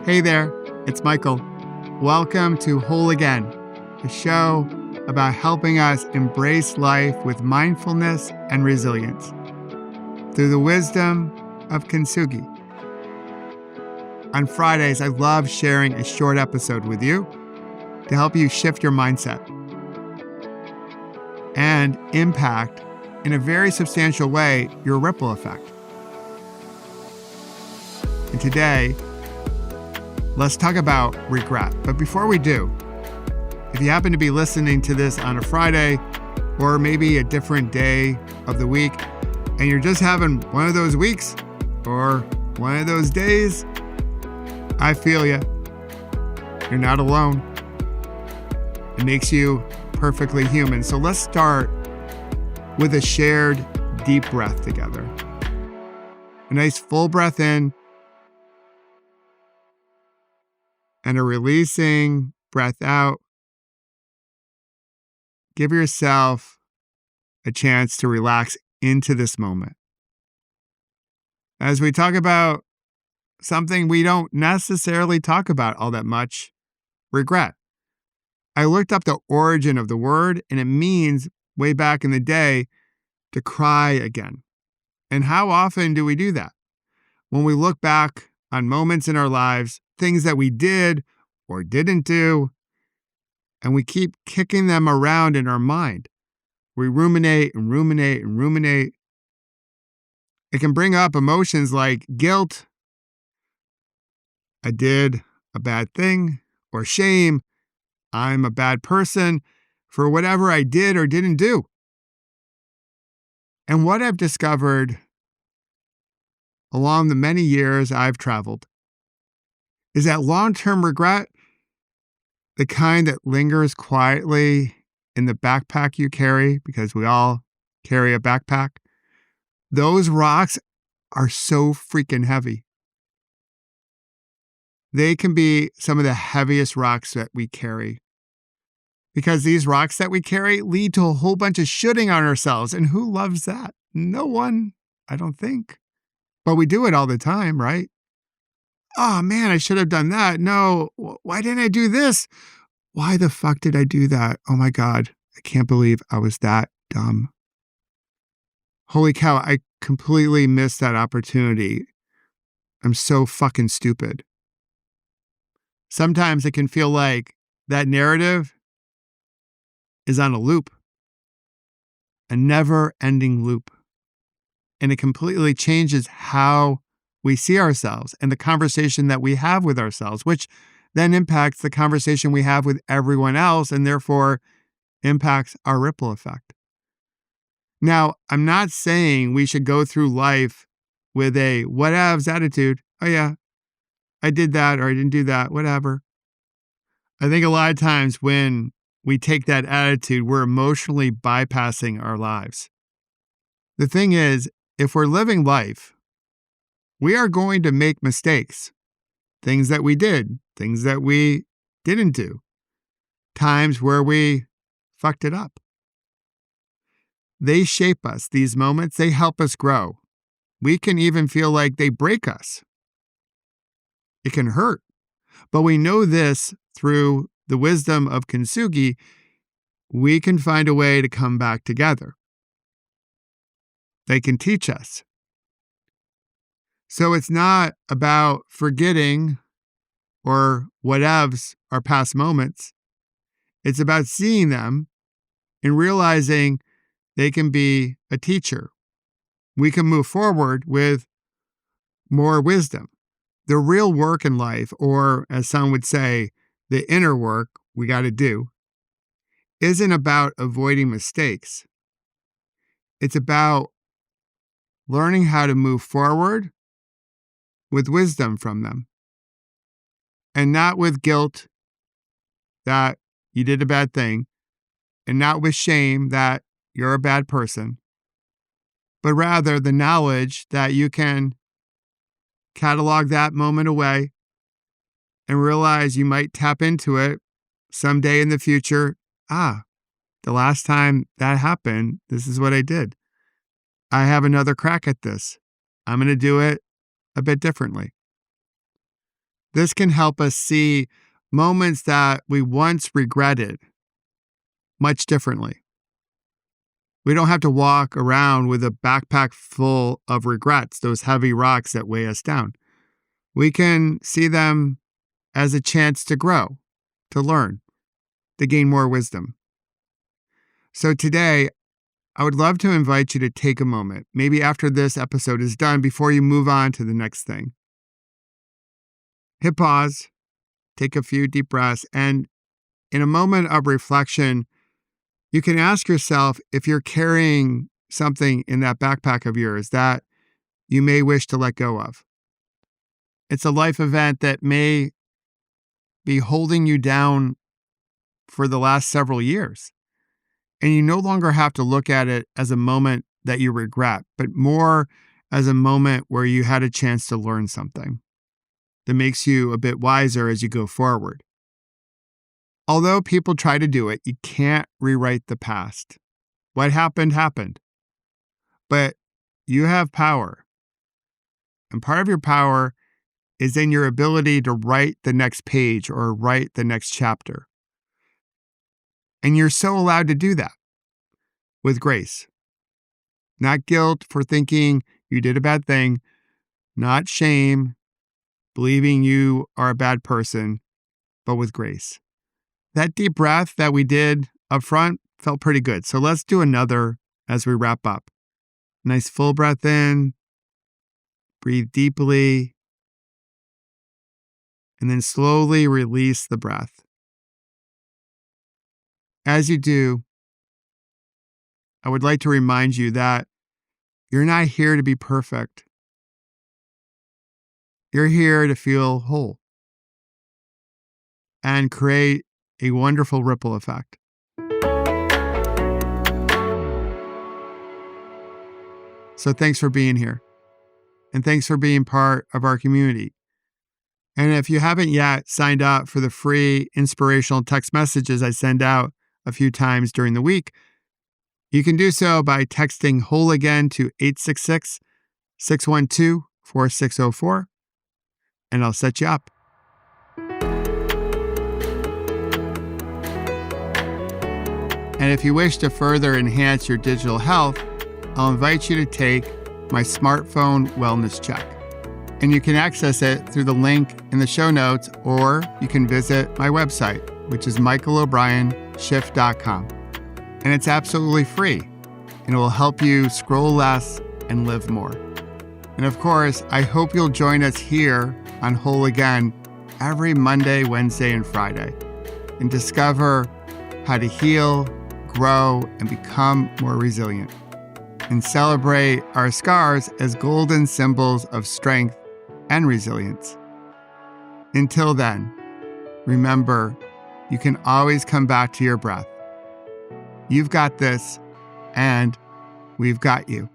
Hey there, it's Michael. Welcome to Whole Again, a show about helping us embrace life with mindfulness and resilience through the wisdom of Kintsugi. On Fridays, I love sharing a short episode with you to help you shift your mindset and impact, in a very substantial way, your ripple effect. And today, let's talk about regret. But before we do, if you happen to be listening to this on a Friday or maybe a different day of the week, and you're just having one of those weeks or one of those days, I feel you. You're not alone. It makes you perfectly human. So let's start with a shared deep breath together. A nice full breath in and a releasing breath out. Give yourself a chance to relax into this moment. As we talk about something we don't necessarily talk about all that much, regret. I looked up the origin of the word, and it means, way back in the day, to cry again. And how often do we do that? When we look back on moments in our lives, things that we did or didn't do, and we keep kicking them around in our mind. We ruminate and ruminate and ruminate. It can bring up emotions like guilt, I did a bad thing, or shame, I'm a bad person for whatever I did or didn't do. And what I've discovered along the many years I've traveled is that long-term regret, the kind that lingers quietly in the backpack you carry, because we all carry a backpack, those rocks are so freaking heavy. They can be some of the heaviest rocks that we carry, because these rocks that we carry lead to a whole bunch of shooting on ourselves. And who loves that? No one, I don't think. But we do it all the time, right? Oh man, I should have done that. No, why didn't I do this? Why the fuck did I do that? Oh my God, I can't believe I was that dumb. Holy cow, I completely missed that opportunity. I'm so fucking stupid. Sometimes it can feel like that narrative is on a loop, a never-ending loop. And it completely changes how we see ourselves and the conversation that we have with ourselves, which then impacts the conversation we have with everyone else and therefore impacts our ripple effect. Now, I'm not saying we should go through life with a whatevs attitude. Oh yeah, I did that or I didn't do that, whatever. I think a lot of times when we take that attitude, we're emotionally bypassing our lives. The thing is, if we're living life, we are going to make mistakes. Things that we did, things that we didn't do, times where we fucked it up. They shape us, these moments, they help us grow. We can even feel like they break us. It can hurt. But we know this through the wisdom of Kintsugi, we can find a way to come back together. They can teach us. So it's not about forgetting or whatevs our past moments. It's about seeing them and realizing they can be a teacher. We can move forward with more wisdom. The real work in life, or as some would say, the inner work we got to do, isn't about avoiding mistakes. It's about learning how to move forward with wisdom from them, and not with guilt that you did a bad thing, and not with shame that you're a bad person, but rather the knowledge that you can catalog that moment away and realize you might tap into it someday in the future. The last time that happened, this is what I did. I have another crack at this. I'm going to do it a bit differently. This can help us see moments that we once regretted much differently. We don't have to walk around with a backpack full of regrets, those heavy rocks that weigh us down. We can see them as a chance to grow, to learn, to gain more wisdom. So today, I would love to invite you to take a moment, maybe after this episode is done, before you move on to the next thing. Hit pause, take a few deep breaths, and in a moment of reflection, you can ask yourself if you're carrying something in that backpack of yours that you may wish to let go of. It's a life event that may be holding you down for the last several years. And you no longer have to look at it as a moment that you regret, but more as a moment where you had a chance to learn something that makes you a bit wiser as you go forward. Although people try to do it, you can't rewrite the past. What happened, happened. But you have power. And part of your power is in your ability to write the next page or write the next chapter. And you're so allowed to do that with grace. Not guilt for thinking you did a bad thing, not shame, believing you are a bad person, but with grace. That deep breath that we did up front felt pretty good. So let's do another as we wrap up. Nice full breath in, breathe deeply, and then slowly release the breath. As you do, I would like to remind you that you're not here to be perfect. You're here to feel whole and create a wonderful ripple effect. So thanks for being here. And thanks for being part of our community. And if you haven't yet signed up for the free inspirational text messages I send out a few times during the week, you can do so by texting WHOLE AGAIN to 866-612-4604, and I'll set you up. And if you wish to further enhance your digital health, I'll invite you to take my smartphone wellness check. And you can access it through the link in the show notes, or you can visit my website, which is michaelobrien.shift.com. And it's absolutely free, and it will help you scroll less and live more. And of course, I hope you'll join us here on Whole Again every Monday, Wednesday, and Friday, and discover how to heal, grow, and become more resilient, and celebrate our scars as golden symbols of strength and resilience. Until then, remember, you can always come back to your breath. You've got this, and we've got you.